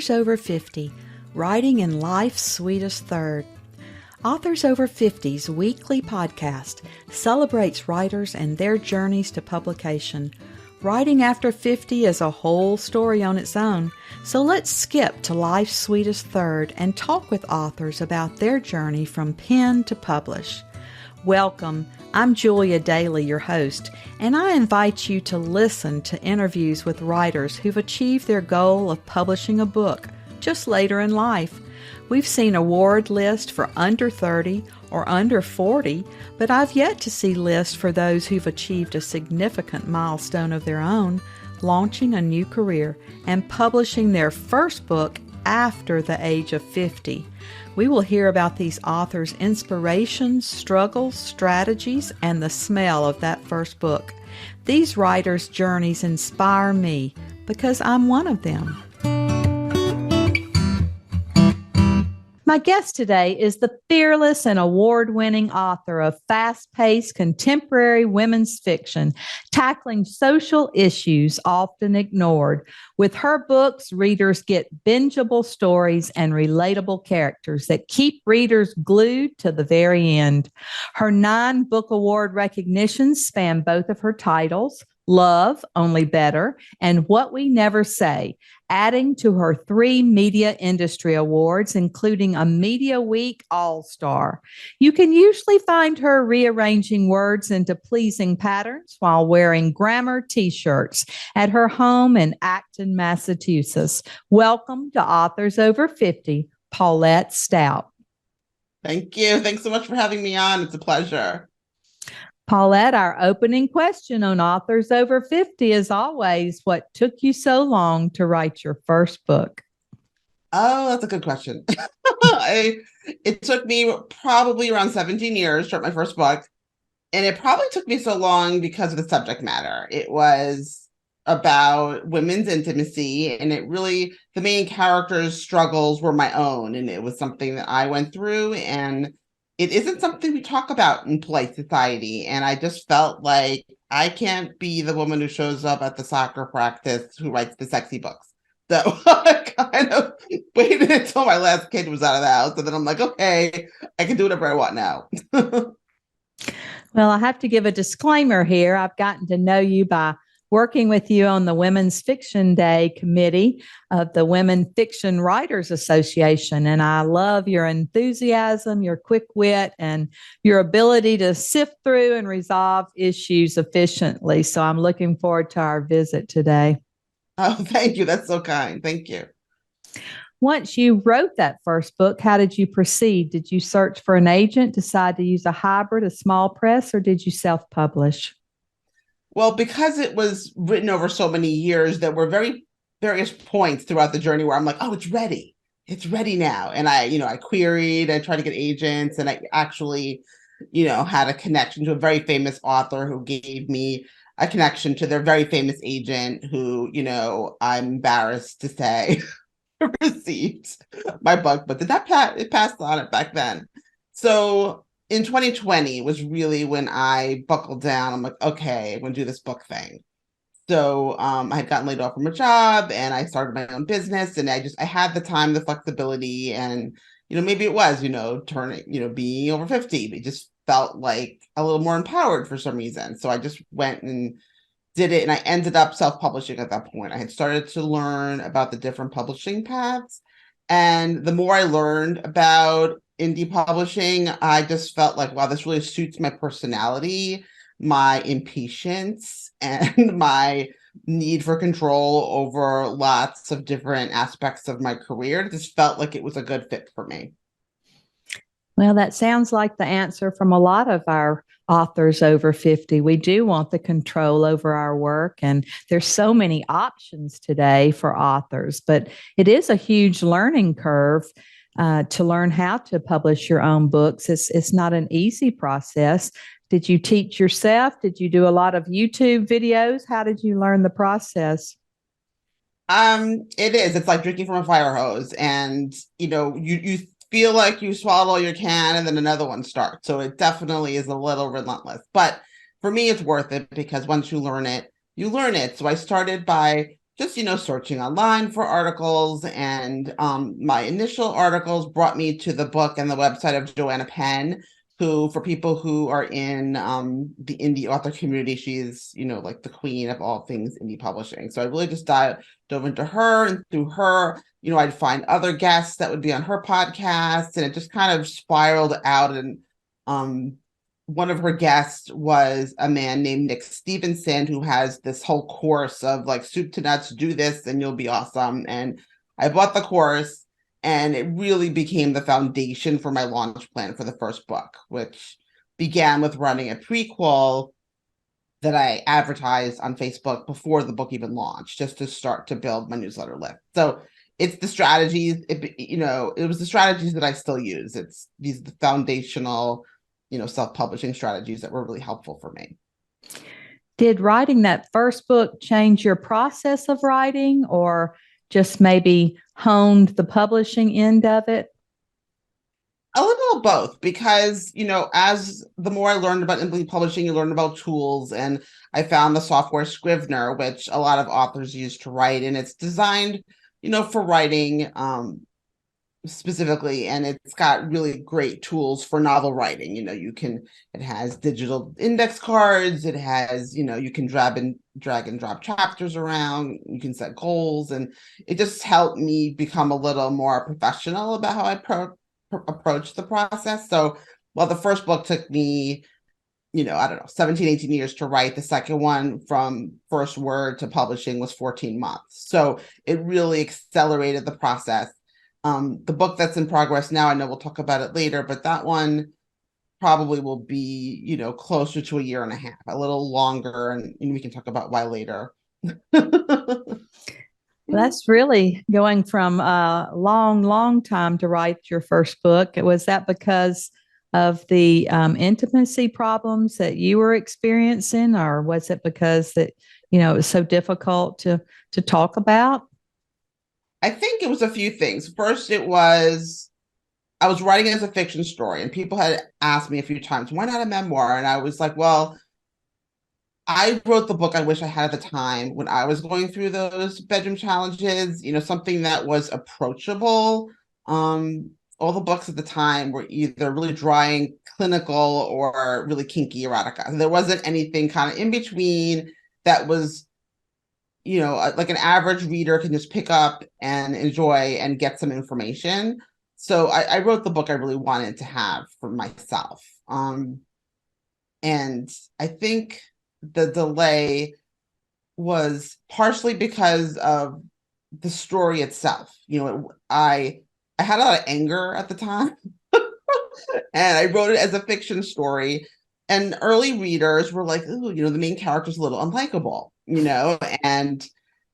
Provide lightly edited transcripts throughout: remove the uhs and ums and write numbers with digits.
Authors Over 50, Writing in Life's Sweetest Third. Authors Over 50's weekly podcast celebrates writers and their journeys to publication. Writing after 50 is a whole story on its own, so let's skip to life's sweetest third and talk with authors about their journey from pen to publish. Welcome. I'm Julia Daly, your host, and I invite you to listen to interviews with writers who've achieved their goal of publishing a book just later in life. We've seen award lists for under 30 or under 40, but I've yet to see lists for those who've achieved a significant milestone of their own, launching a new career and publishing their first book after the age of 50. We will hear about these authors' inspirations, struggles, strategies, and the smell of that first book. These writers' journeys inspire me because I'm one of them. My guest today is the fearless and award-winning author of fast-paced contemporary women's fiction, tackling social issues often ignored. With her books, readers get binge-able stories and relatable characters that keep readers glued to the very end. Her 9 book award recognitions span both of her titles, Love, Only Better, and What We Never Say, adding to her 3 media industry awards, including a MediaWeek All-Star. You can usually find her rearranging words into pleasing patterns while wearing grammar t-shirts at her home in Acton, Massachusetts. Welcome to Authors Over 50, Paulette Stout. Thank you. Thanks so much for having me on. It's a pleasure. Paulette, our opening question on Authors Over 50 is always, what took you so long to write your first book? Oh, that's a good question. It took me probably around 17 years to write my first book. And it probably took me so long because of the subject matter. It was about women's intimacy, and the main character's struggles were my own. And it was something that I went through, and it isn't something we talk about in polite society. And I just felt like I can't be the woman who shows up at the soccer practice who writes the sexy books. So I kind of waited until my last kid was out of the house. And then I'm like, okay, I can do whatever I want now. Well, I have to give a disclaimer here. I've gotten to know you by working with you on the Women's Fiction Day committee of the Women Fiction Writers Association. And I love your enthusiasm, your quick wit, and your ability to sift through and resolve issues efficiently. So I'm looking forward to our visit today. Oh, thank you. That's so kind. Thank you. Once you wrote that first book, how did you proceed? Did you search for an agent, decide to use a hybrid, a small press, or did you self-publish? Well, because it was written over so many years, there were various points throughout the journey where I'm like, oh, it's ready. It's ready now. And I queried, I tried to get agents, and I actually, had a connection to a very famous author who gave me a connection to their very famous agent who, I'm embarrassed to say received my book, but it passed on it back then. So in 2020 was really when I buckled down. I'm like, okay, I'm going to do this book thing. So I had gotten laid off from a job, and I started my own business, and I had the time, the flexibility, and, maybe it was, being over 50, it just felt like a little more empowered for some reason. So I just went and did it, and I ended up self-publishing at that point. I had started to learn about the different publishing paths, and the more I learned about indie publishing, I just felt like, wow, this really suits my personality, my impatience, and my need for control over lots of different aspects of my career. It just felt like it was a good fit for me. Well, that sounds like the answer from a lot of our authors over 50. We do want the control over our work, and there's so many options today for authors, but it is a huge learning curve to learn how to publish your own books. It's not an easy process. Did you teach yourself? Did you do a lot of YouTube videos? How did you learn the process? It is. It's like drinking from a fire hose, and you feel like you swallowed all you can, and then another one starts. So it definitely is a little relentless. But for me, it's worth it because once you learn it, you learn it. So I started by just, searching online for articles. And my initial articles brought me to the book and the website of Joanna Penn, who, for people who are in the indie author community, she's, like the queen of all things indie publishing. So I really just dove into her, and through her, I'd find other guests that would be on her podcast, and it just kind of spiraled out. And one of her guests was a man named Nick Stevenson, who has this whole course of like soup to nuts, do this and you'll be awesome. And I bought the course, and it really became the foundation for my launch plan for the first book, which began with running a prequel that I advertised on Facebook before the book even launched, just to start to build my newsletter list. So it's the strategies, it was the strategies that I still use. It's these foundational, self-publishing strategies that were really helpful for me. Did writing that first book change your process of writing, or just maybe honed the publishing end of it? A little of both, because, as the more I learned about indie publishing, you learn about tools, and I found the software Scrivener, which a lot of authors use to write, and it's designed, for writing specifically, and it's got really great tools for novel writing. It has digital index cards, it has, you can drag and drop chapters around, you can set goals, and it just helped me become a little more professional about how I approach the process. So while the first book took me, I don't know, 17, 18 years to write, the second one from first word to publishing was 14 months. So it really accelerated the process. The book that's in progress now, I know we'll talk about it later, but that one probably will be, closer to a year and a half, a little longer, and we can talk about why later. That's really going from a long, long time to write your first book. Was that because of the intimacy problems that you were experiencing, or was it because that, it was so difficult to talk about? I think it was a few things. First, I was writing as a fiction story, and people had asked me a few times, why not a memoir? And I was like, well, I wrote the book I wish I had at the time when I was going through those bedroom challenges, something that was approachable. All the books at the time were either really dry and clinical or really kinky erotica. There wasn't anything kind of in between that was, like an average reader can just pick up and enjoy and get some information. So I wrote the book I really wanted to have for myself. And I think the delay was partially because of the story itself. I had a lot of anger at the time, and I wrote it as a fiction story. And early readers were like, "Ooh, the main character's a little unlikable," And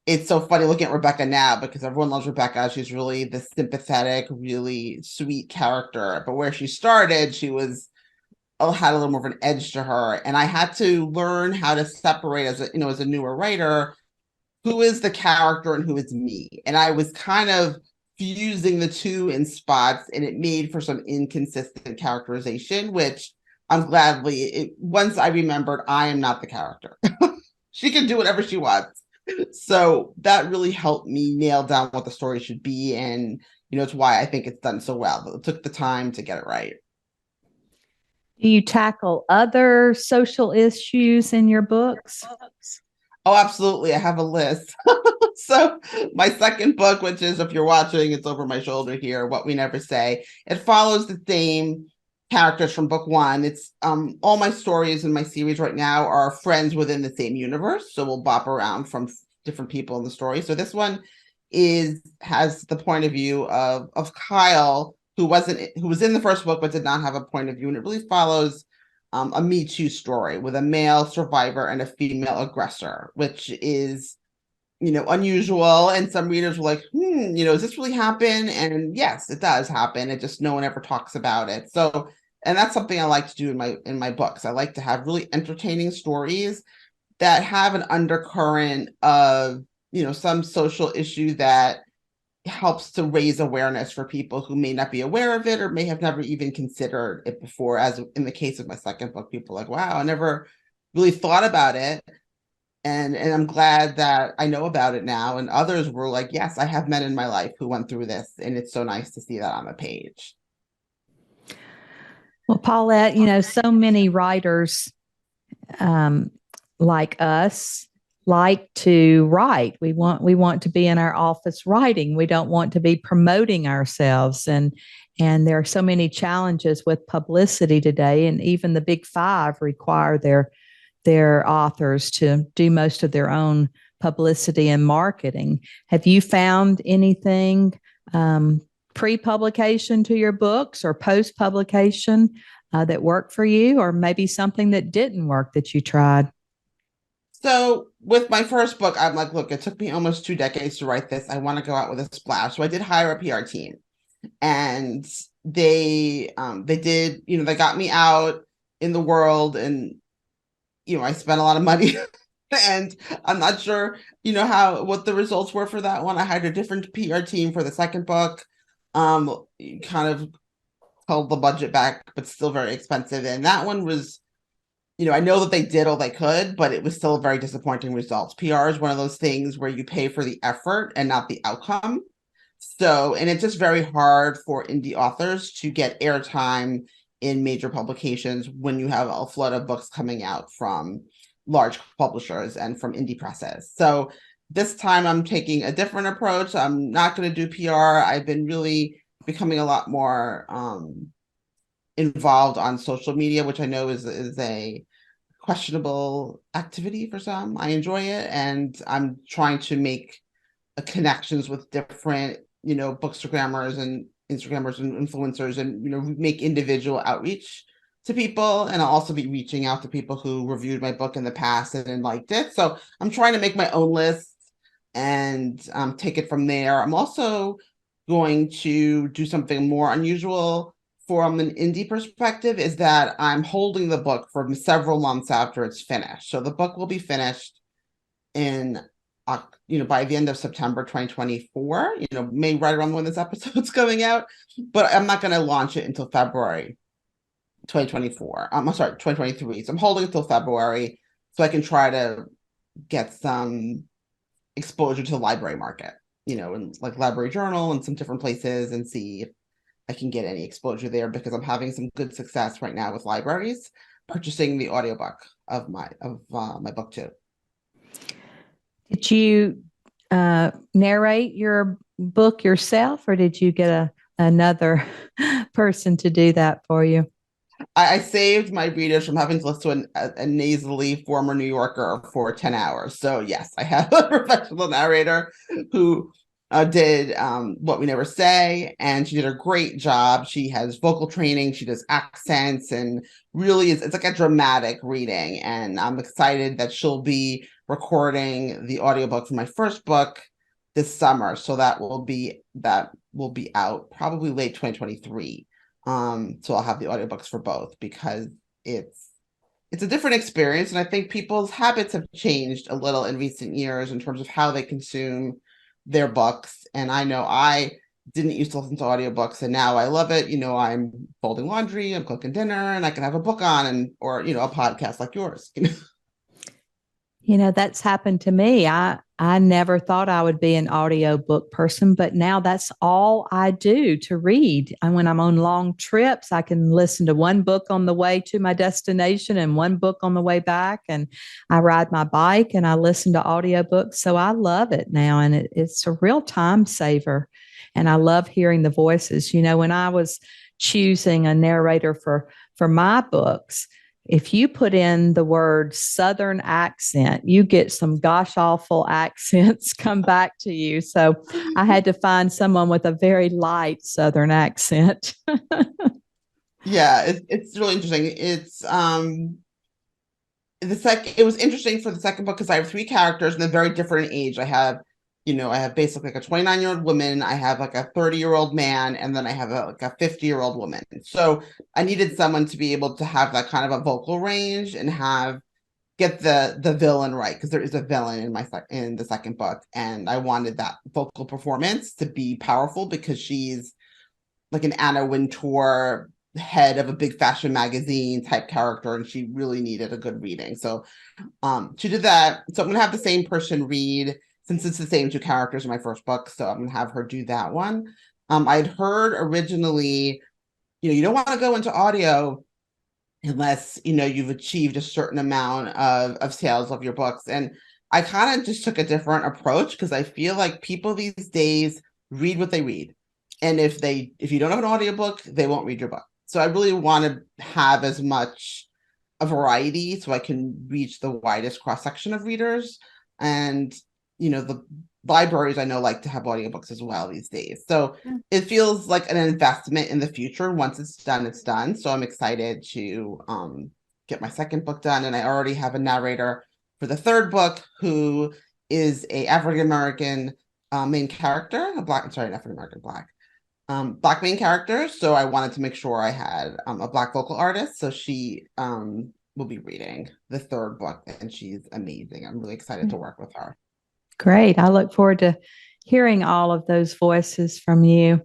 it's so funny looking at Rebecca now, because everyone loves Rebecca. She's really the sympathetic, really sweet character. But where she started, she had a little more of an edge to her, and I had to learn how to separate as a newer writer, who is the character and who is me. And I was kind of fusing the two in spots, and it made for some inconsistent characterization, which I'm gladly, once I remembered I am not the character. She can do whatever she wants. So that really helped me nail down what the story should be, and it's why I think it's done so well. It took the time to get it right. Do you tackle other social issues in your books? Oh, absolutely. I have a list. So my second book, which is, if you're watching, it's over my shoulder here, What We Never Say, it follows the same characters from book one. It's all my stories in my series right now are friends within the same universe. So we'll bop around from different people in the story. So this one has the point of view of Kyle, who was in the first book but did not have a point of view, and it really follows a Me Too story with a male survivor and a female aggressor, which is unusual. And some readers were like, does this really happen? And yes, it does happen. It just, no one ever talks about it. So, and that's something I like to do in my books. I like to have really entertaining stories that have an undercurrent of some social issue that helps to raise awareness for people who may not be aware of it or may have never even considered it before. As in the case of my second book, people are like, wow, I never really thought about it. And I'm glad that I know about it now. And others were like, yes, I have men in my life who went through this, and it's so nice to see that on the page. Well, Paulette, so many writers um, like us like to write. We want to be in our office writing. We don't want to be promoting ourselves, and there are so many challenges with publicity today, and even the big five require their authors to do most of their own publicity and marketing. Have you found anything pre-publication to your books or post-publication that worked for you, or maybe something that didn't work that you tried? So with my first book, I'm like, look, it took me almost 2 decades to write this. I want to go out with a splash. So I did hire a PR team, and they did, they got me out in the world, and I spent a lot of money. And I'm not sure, what the results were for that one. I hired a different PR team for the second book. Kind of held the budget back, but still very expensive. And that one was, I know that they did all they could, but it was still very disappointing results. PR is one of those things where you pay for the effort and not the outcome. So, and it's just very hard for indie authors to get airtime in major publications when you have a flood of books coming out from large publishers and from indie presses. So this time I'm taking a different approach. I'm not going to do PR. I've been really becoming a lot more involved on social media, which I know is a questionable activity for some. I enjoy it, and I'm trying to make connections with different, bookstagrammers and Instagrammers and influencers, and make individual outreach to people. And I'll also be reaching out to people who reviewed my book in the past and liked it. So I'm trying to make my own list and take it from there. I'm also going to do something more unusual from an indie perspective, is that I'm holding the book for several months after it's finished. So the book will be finished in by the end of September 2024, maybe right around when this episode's coming out, but I'm not going to launch it until February 2024. I'm sorry, 2023. So I'm holding until February so I can try to get some exposure to the library market, and like Library Journal and some different places, and see if I can get any exposure there, because I'm having some good success right now with libraries purchasing the audiobook of my book too. Did you narrate your book yourself, or did you get another person to do that for you? I saved my readers from having to listen to a nasally former New Yorker for 10 hours. So yes, I have a professional narrator who did What We Never Say, and she did a great job. She has vocal training, she does accents, and really it's like a dramatic reading. And I'm excited that she'll be recording the audiobook for my first book this summer. So that will be out probably late 2023. So I'll have the audiobooks for both, because it's a different experience. And I think people's habits have changed a little in recent years in terms of how they consume their books. And I know I didn't used to listen to audiobooks, and now I love it. I'm folding laundry, I'm cooking dinner, and I can have a book on, or a podcast like yours. That's happened to me. I never thought I would be an audiobook person, but now that's all I do to read. And when I'm on long trips, I can listen to one book on the way to my destination and one book on the way back. And I ride my bike and I listen to audiobooks. So I love it now. And it's a real time saver. And I love hearing the voices. When I was choosing a narrator for my books, if you put in the word Southern accent, you get some gosh awful accents come back to you. So I had to find someone with a very light Southern accent. Yeah, it's really interesting. It was interesting for the second book because I have three characters and they're very different in age. I have basically like a 29-year-old woman, I have like a 30-year-old man, and then I have like a 50-year-old woman. So I needed someone to be able to have that kind of a vocal range and get the villain right, because there is a villain in the second book, and I wanted that vocal performance to be powerful because she's like an Anna Wintour head of a big fashion magazine type character, and she really needed a good reading. So she did that. So I'm going to have the same person read, since it's the same two characters in my first book. So I'm going to have her do that one. I'd heard originally, you don't want to go into audio unless, you've achieved a certain amount of sales of your books. And I kind of just took a different approach, because I feel like people these days read what they read. And if you don't have an audiobook, they won't read your book. So I really want to have as much a variety so I can reach the widest cross-section of readers. And, the libraries I know like to have audiobooks as well these days. So it feels like an investment in the future. Once it's done, it's done. So I'm excited to get my second book done. And I already have a narrator for the third book, who is a African-American main character, black main character. So I wanted to make sure I had a black vocal artist. So she will be reading the third book, and she's amazing. I'm really excited to work with her. Great. I look forward to hearing all of those voices from you.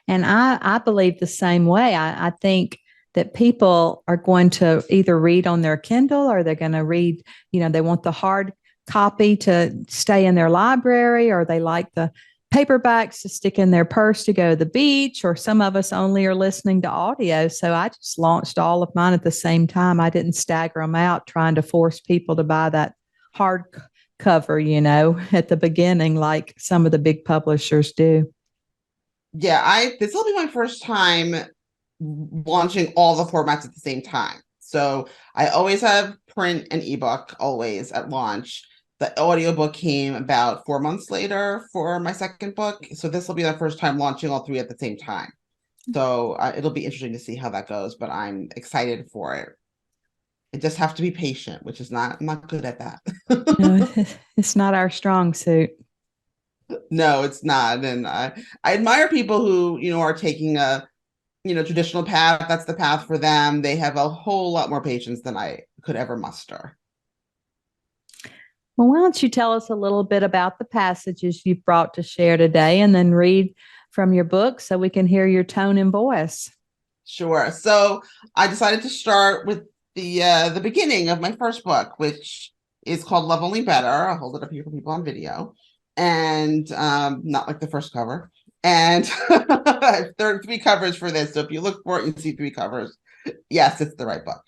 And I believe the same way. I think that people are going to either read on their Kindle, or they're going to read, they want the hard copy to stay in their library, or they like the paperbacks to stick in their purse to go to the beach, or some of us only are listening to audio. So I just launched all of mine at the same time. I didn't stagger them out trying to force people to buy that hard cover, at the beginning, like some of the big publishers do. Yeah, this will be my first time launching all the formats at the same time. So I always have print and ebook always at launch. The audiobook came about 4 months later for my second book. So this will be the first time launching all three at the same time. So it'll be interesting to see how that goes, but I'm excited for it. I just have to be patient, which is I'm not good at that. No, it's not our strong suit. No, it's not. And I admire people who, are taking a, traditional path. That's the path for them. They have a whole lot more patience than I could ever muster. Well, why don't you tell us a little bit about the passages you've brought to share today, and then read from your book so we can hear your tone and voice. Sure. So I decided to start with the beginning of my first book, which is called Love Only Better. I'll hold it up here for people on video, and not like the first cover. And there are 3 covers for this. So if you look for it, you see 3 covers. Yes, it's the right book.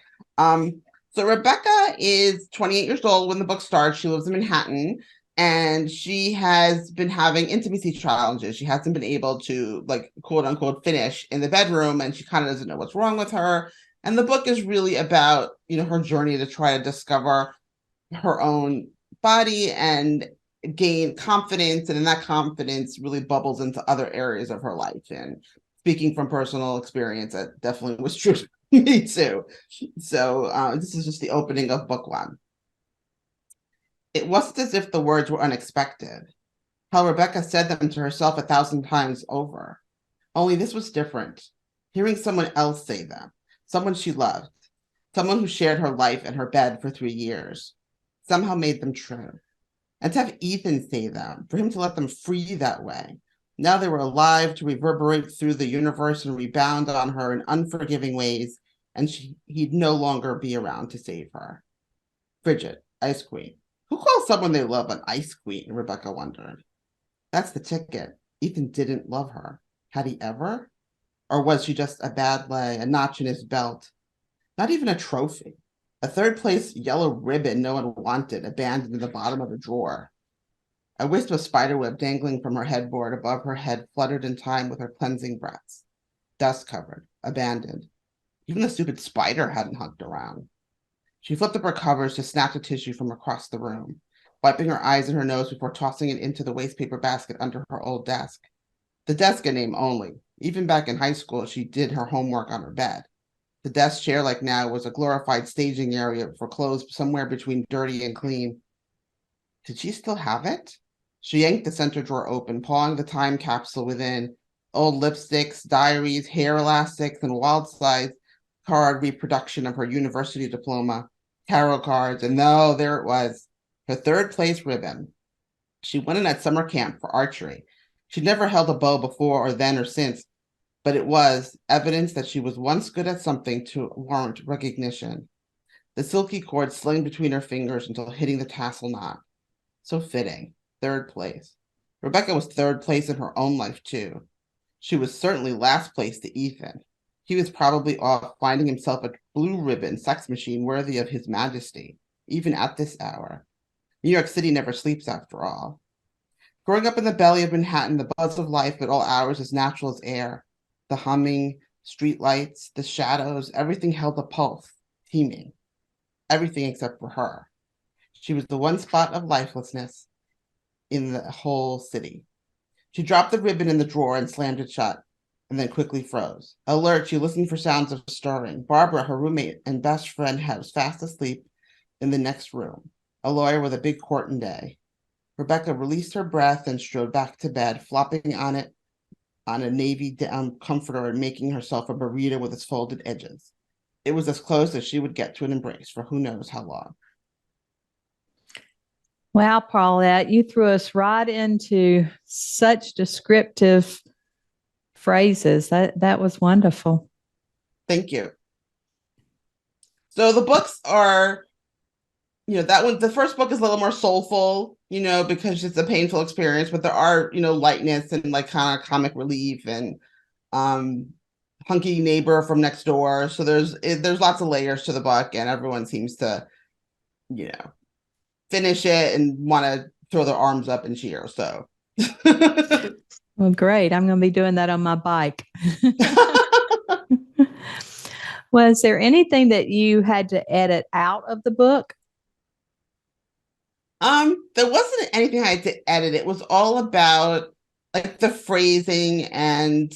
So Rebecca is 28 years old when the book starts. She lives in Manhattan, and she has been having intimacy challenges. She hasn't been able to, like, quote unquote, finish in the bedroom, and she kind of doesn't know what's wrong with her. And the book is really about, her journey to try to discover her own body and gain confidence. And then that confidence really bubbles into other areas of her life. And speaking from personal experience, that definitely was true. Me too. So this is just the opening of book 1. It wasn't as if the words were unexpected. How Rebecca said them to herself 1,000 times over. Only this was different. Hearing someone else say them, someone she loved, someone who shared her life and her bed for 3 years, somehow made them true. And to have Ethan say them, for him to let them free that way. Now they were alive to reverberate through the universe and rebound on her in unforgiving ways, and he'd no longer be around to save her. Bridget, Ice Queen. Who calls someone they love an Ice Queen? Rebecca wondered. That's the ticket. Ethan didn't love her. Had he ever? Or was she just a bad lay, a notch in his belt? Not even a trophy. A 3rd place yellow ribbon no one wanted, abandoned in the bottom of a drawer. A wisp of spiderweb dangling from her headboard above her head fluttered in time with her cleansing breaths. Dust-covered, abandoned. Even the stupid spider hadn't hugged around. She flipped up her covers to snatch a tissue from across the room, wiping her eyes and her nose before tossing it into the wastepaper basket under her old desk. The desk in name only. Even back in high school, she did her homework on her bed. The desk chair, like now, was a glorified staging area for clothes somewhere between dirty and clean. Did she still have it? She yanked the center drawer open, pawing the time capsule within. Old lipsticks, diaries, hair elastics, and wild-sized card reproduction of her university diploma, tarot cards, and no, there it was, her 3rd place ribbon. She went in at summer camp for archery. She'd never held a bow before or then or since, but it was evidence that she was once good at something to warrant recognition. The silky cord sling between her fingers until hitting the tassel knot. So fitting. Third place. Rebecca was third place in her own life, too. She was certainly last place to Ethan. He was probably off finding himself a blue ribbon sex machine worthy of his majesty, even at this hour. New York City never sleeps, after all. Growing up in the belly of Manhattan, the buzz of life at all hours is natural as air. The humming, street lights, the shadows, everything held a pulse, teeming. Everything except for her. She was the one spot of lifelessness in the whole city. She dropped the ribbon in the drawer and slammed it shut, and then quickly froze. Alert, she listened for sounds of stirring. Barbara, her roommate and best friend, was fast asleep in the next room, a lawyer with a big court and day. Rebecca released her breath and strode back to bed, flopping on it on a navy down comforter and making herself a burrito with its folded edges. It was as close as she would get to an embrace for who knows how long. Wow, Paulette, you threw us right into such descriptive phrases. That was wonderful. Thank you. So the books are, that one, the first book is a little more soulful, because it's a painful experience, but there are, lightness and like kind of comic relief and hunky neighbor from next door. So there's lots of layers to the book, and everyone seems to, finish it and want to throw their arms up and cheer. So, well, great. I'm going to be doing that on my bike. Was there anything that you had to edit out of the book? There wasn't anything I had to edit. It was all about like the phrasing and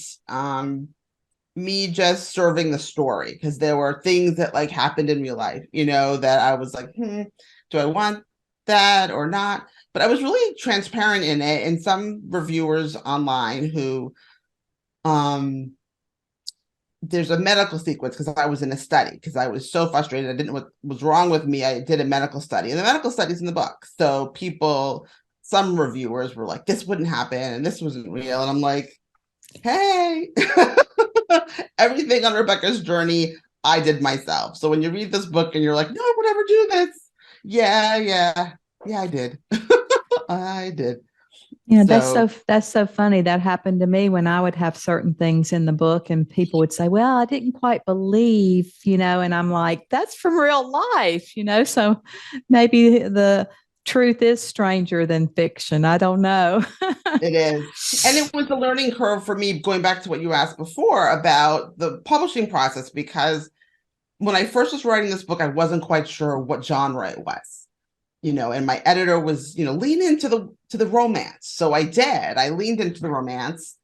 me just serving the story, because there were things that like happened in real life, that I was like, do I want that or not? But I was really transparent in it. And some reviewers online who there's a medical sequence because I was in a study because I was so frustrated. I didn't know what was wrong with me. I did a medical study, and the medical study's in the book. So some reviewers were like, this wouldn't happen and this wasn't real. And I'm like, hey, everything on Rebecca's journey, I did myself. So when you read this book and you're like, no, I would never do this. Yeah, I did. I did. Yeah, that's so funny. That happened to me when I would have certain things in the book and people would say, well, I didn't quite believe, and I'm like, that's from real life, so maybe the truth is stranger than fiction. I don't know. It is. And it was a learning curve for me, going back to what you asked before about the publishing process, because when I first was writing this book, I wasn't quite sure what genre it was. And my editor was, lean into the romance. So I did. I leaned into the romance,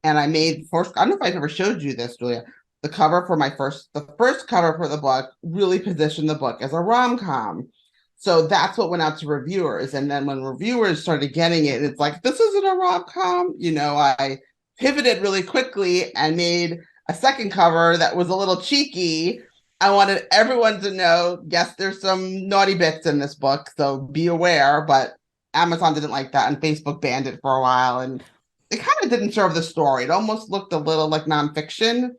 and I made first. I don't know if I've ever showed you this, Julia. The cover for the first cover for the book really positioned the book as a rom-com. So that's what went out to reviewers. And then when reviewers started getting it, it's like, this isn't a rom-com. I pivoted really quickly and made a second cover that was a little cheeky. I wanted everyone to know, yes, there's some naughty bits in this book, so be aware, but Amazon didn't like that, and Facebook banned it for a while, and it kind of didn't serve the story. It almost looked a little like nonfiction.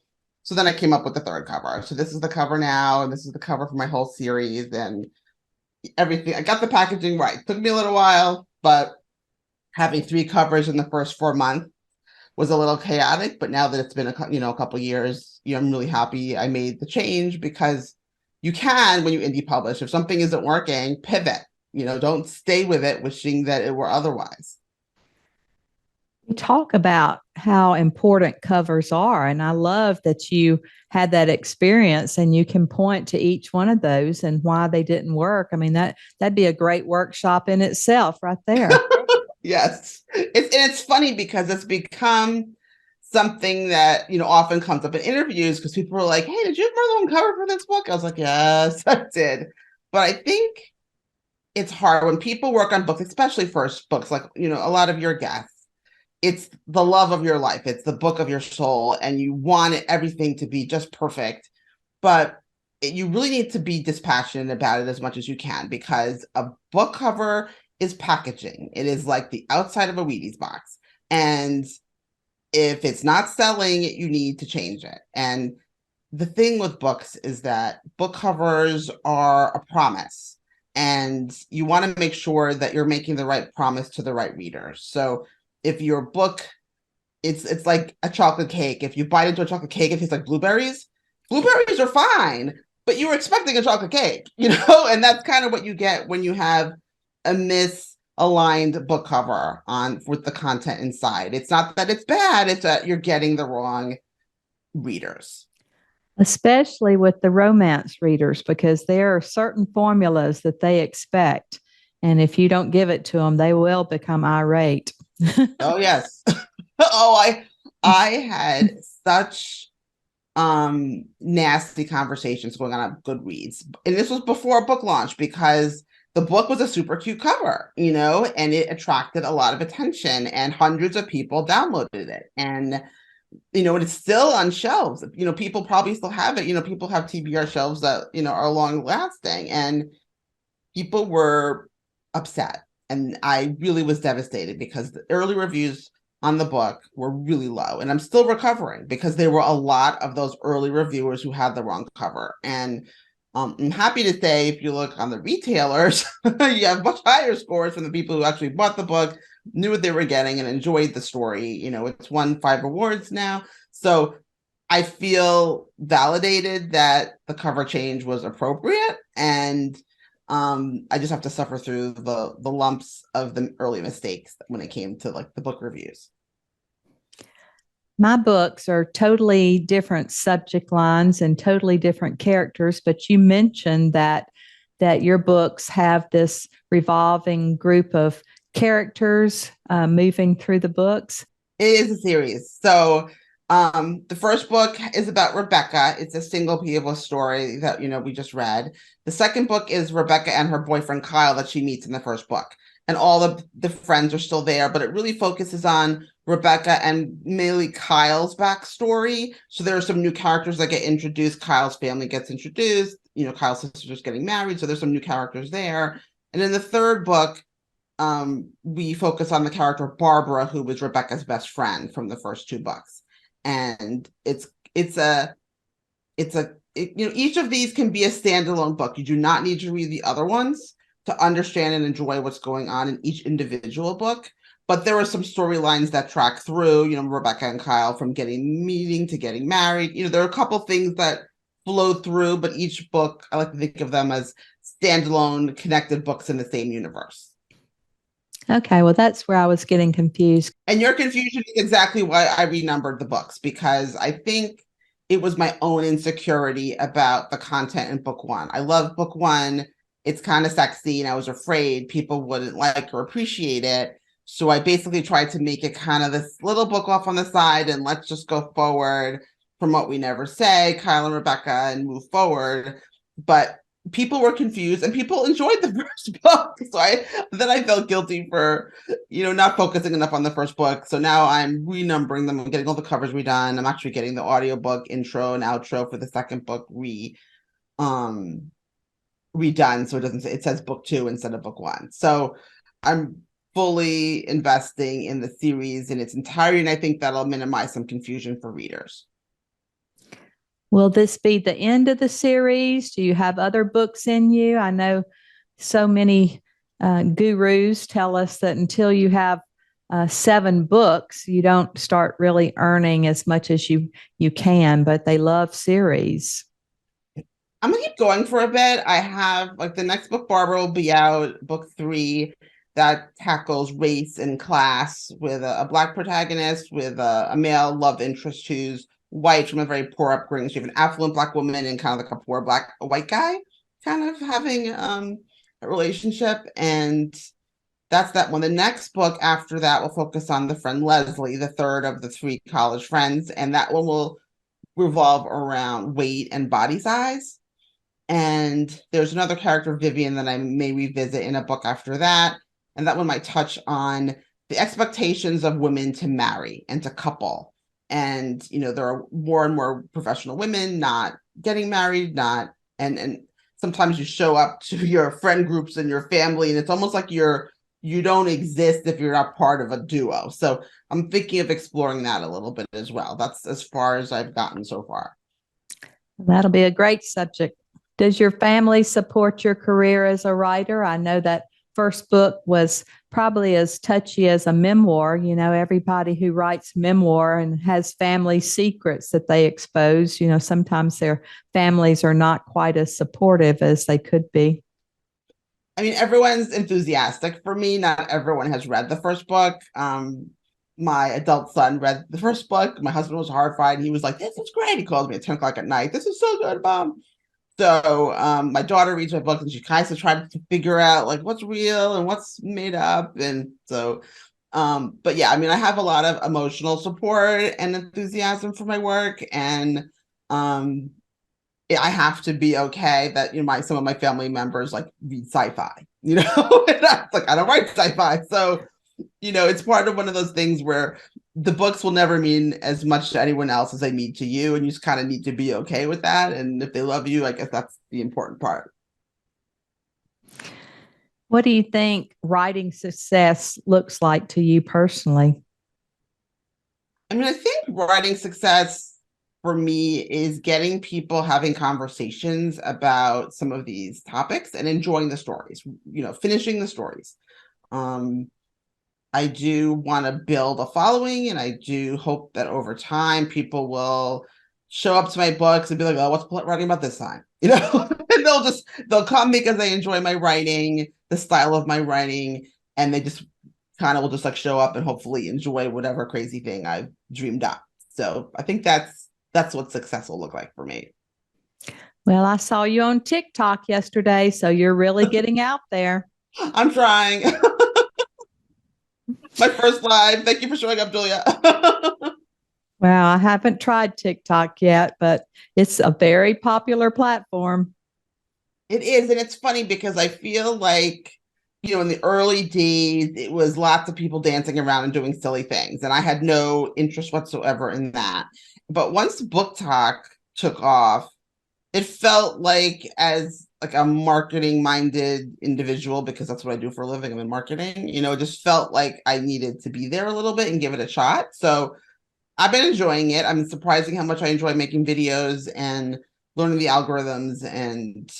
So then I came up with the third cover. So this is the cover now, and this is the cover for my whole series, and everything. I got the packaging right. It took me a little while, but having 3 covers in the first 4 months was a little chaotic, but now that it's been a couple years, I'm really happy I made the change, because you can, when you indie publish, if something isn't working, pivot. Don't stay with it wishing that it were otherwise. You talk about how important covers are, and I love that you had that experience and you can point to each one of those and why they didn't work. I mean, that'd be a great workshop in itself right there. Yes. It's funny because it's become something that, often comes up in interviews, because people are like, hey, did you have more than one cover for this book? I was like, yes, I did. But I think it's hard when people work on books, especially first books, like, a lot of your guests. It's the love of your life. It's the book of your soul, and you want everything to be just perfect. But you really need to be dispassionate about it as much as you can, because a book cover is packaging. It is like the outside of a Wheaties box. And If it's not selling, you need to change it. And the thing with books is that book covers are a promise, and you want to make sure that you're making the right promise to the right readers. So if your book, it's like a chocolate cake. If you bite into a chocolate cake, it tastes like blueberries. Blueberries are fine, but you were expecting a chocolate cake, and that's kind of what you get when you have a misaligned book cover on with the content inside. It's not that it's bad, it's that you're getting the wrong readers. Especially with the romance readers, because there are certain formulas that they expect. And if you don't give it to them, they will become irate. Oh, yes. I had such nasty conversations going on at Goodreads. And this was before a book launch, because the book was a super cute cover, and it attracted a lot of attention, and hundreds of people downloaded it. And it's still on shelves. People probably still have it. People have TBR shelves that, are long lasting, and people were upset. And I really was devastated because the early reviews on the book were really low. And I'm still recovering because there were a lot of those early reviewers who had the wrong cover. And I'm happy to say, if you look on the retailers, you have much higher scores from the people who actually bought the book, knew what they were getting, and enjoyed the story. It's won 5 awards now. So I feel validated that the cover change was appropriate. And I just have to suffer through the lumps of the early mistakes when it came to the book reviews. My books are totally different subject lines and totally different characters, but you mentioned that your books have this revolving group of characters moving through the books. It is a series. So the first book is about Rebecca. It's a single people story that, we just read. The second book is Rebecca and her boyfriend, Kyle, that she meets in the first book. And all of the friends are still there, but it really focuses on Rebecca and mainly Kyle's backstory. So there are some new characters that get introduced. Kyle's family gets introduced. Kyle's sister's getting married. So there's some new characters there. And in the third book, we focus on the character Barbara, who was Rebecca's best friend from the first 2 books. And each of these can be a standalone book. You do not need to read the other ones to understand and enjoy what's going on in each individual book. But there are some storylines that track through, Rebecca and Kyle from meeting to getting married. There are a couple things that flow through, but each book, I like to think of them as standalone connected books in the same universe. Okay, well, that's where I was getting confused. And your confusion is exactly why I renumbered the books, because I think it was my own insecurity about the content in book 1. I love book 1. It's kind of sexy, and I was afraid people wouldn't like or appreciate it. So I basically tried to make it kind of this little book off on the side, and let's just go forward from what we never say, Kyle and Rebecca, and move forward. But people were confused, and people enjoyed the first book. So I felt guilty for, not focusing enough on the first book. So now I'm renumbering them. I'm getting all the covers redone. I'm actually getting the audiobook intro and outro for the second book redone. So it says book 2 instead of book 1. So I'm fully investing in the series in its entirety. And I think that'll minimize some confusion for readers. Will this be the end of the series? Do you have other books in you? I know so many gurus tell us that until you have 7 books, you don't start really earning as much as you can, but they love series. I'm going to keep going for a bit. I have the next book, Barbara, will be out, book 3, that tackles race and class with a Black protagonist with a male love interest who's white from a very poor upbringing. So you have an affluent Black woman and kind of a poor white guy kind of having a relationship. And that's that one. The next book after that will focus on the friend Leslie, the third of the 3 college friends. And that one will revolve around weight and body size. And there's another character, Vivian, that I may revisit in a book after that. And that one might touch on the expectations of women to marry and to couple. And, there are more and more professional women not getting married, and sometimes you show up to your friend groups and your family, and it's almost like you're you don't exist if you're not part of a duo. So I'm thinking of exploring that a little bit as well. That's as far as I've gotten so far. That'll be a great subject. Does your family support your career as a writer? I know that first book was probably as touchy as a memoir. You know, everybody who writes memoir and has family secrets that they expose, you know, sometimes their families are not quite as supportive as they could be. I mean, everyone's enthusiastic for me. Not everyone has read the first book. My adult son read the first book. My husband was horrified. He was like, "This is great." He called me at 10 o'clock at night. "This is so good, Mom." So my daughter reads my book and she kind of tried to figure out like what's real and what's made up. And so, but yeah, I mean, I have a lot of emotional support and enthusiasm for my work. And I have to be okay that, you know, some of my family members like read sci-fi, you know, and I was like, I don't write sci-fi. So, you know, it's part of one of those things where the books will never mean as much to anyone else as they mean to you. And you just kind of need to be okay with that. And if they love you, I guess that's the important part. What do you think writing success looks like to you personally? I mean, I think writing success for me is getting people having conversations about some of these topics and enjoying the stories, you know, finishing the stories. I do want to build a following, and I do hope that over time people will show up to my books and be like, "Oh, what's Paulette writing about this time?" You know, and they'll come because they enjoy my writing, the style of my writing, and they just kind of will just like show up and hopefully enjoy whatever crazy thing I've dreamed up. So I think that's what success will look like for me. Well, I saw you on TikTok yesterday, so you're really getting out there. I'm trying. My first live. Thank you for showing up, Julia. Well, I haven't tried TikTok yet, but it's a very popular platform. It is. And it's funny because I feel like, you know, in the early days, it was lots of people dancing around and doing silly things. And I had no interest whatsoever in that. But once Book Talk took off, it felt like as like a marketing minded individual, because that's what I do for a living. I'm in marketing, you know, it just felt like I needed to be there a little bit and give it a shot. So I've been enjoying it. I'm surprising how much I enjoy making videos and learning the algorithms, and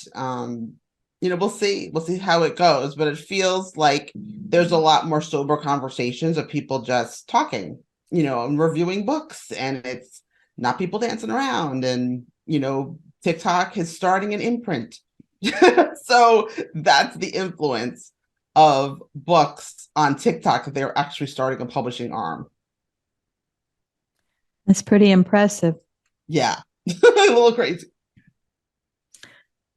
you know, we'll see how it goes, but it feels like there's a lot more sober conversations of people just talking, you know, and reviewing books, and it's not people dancing around. And, you know, TikTok is starting an imprint. So that's the influence of books on TikTok, that they're actually starting a publishing arm. That's pretty impressive. Yeah. A little crazy.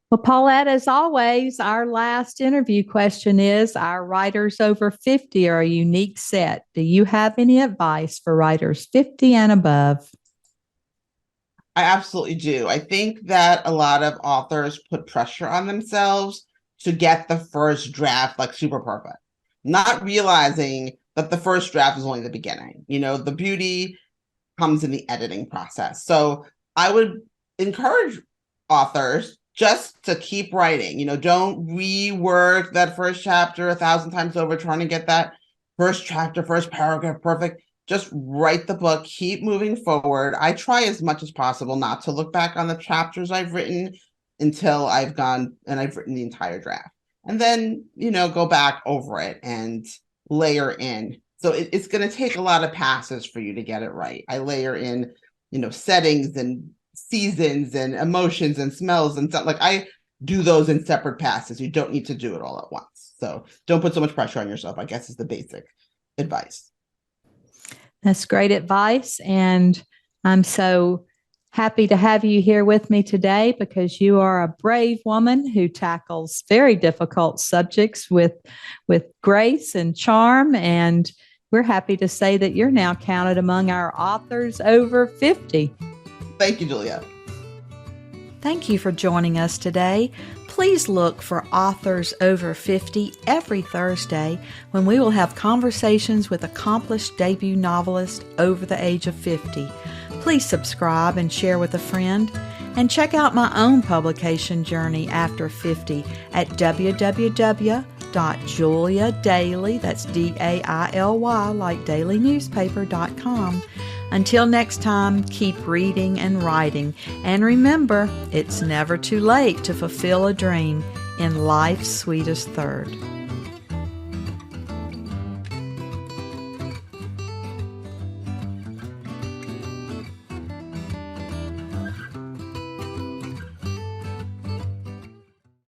Well, Paulette, as always, our last interview question is, our writers over 50 are a unique set. Do you have any advice for writers 50 and above? I absolutely do. I think that a lot of authors put pressure on themselves to get the first draft like super perfect, not realizing that the first draft is only the beginning. You know, the beauty comes in the editing process. So I would encourage authors just to keep writing. You know, don't rework that first chapter 1,000 times over trying to get that first chapter, first paragraph perfect. Just write the book, keep moving forward. I try as much as possible not to look back on the chapters I've written until I've gone and I've written the entire draft. And then, you know, go back over it and layer in. So it's going to take a lot of passes for you to get it right. I layer in, you know, settings and seasons and emotions and smells and stuff. Like, I do those in separate passes. You don't need to do it all at once. So don't put so much pressure on yourself, I guess, is the basic advice. That's great advice. And I'm so happy to have you here with me today, because you are a brave woman who tackles very difficult subjects with grace and charm. And we're happy to say that you're now counted among our authors over 50. Thank you, Julia. Thank you for joining us today. Please look for Authors Over 50 every Thursday, when we will have conversations with accomplished debut novelists over the age of 50. Please subscribe and share with a friend, and check out my own publication journey after 50 at www.authorsover50.com. life.juliadaily, that's DAILY, like dailynewspaper.com. Until next time, keep reading and writing. And remember, it's never too late to fulfill a dream in life's sweetest third.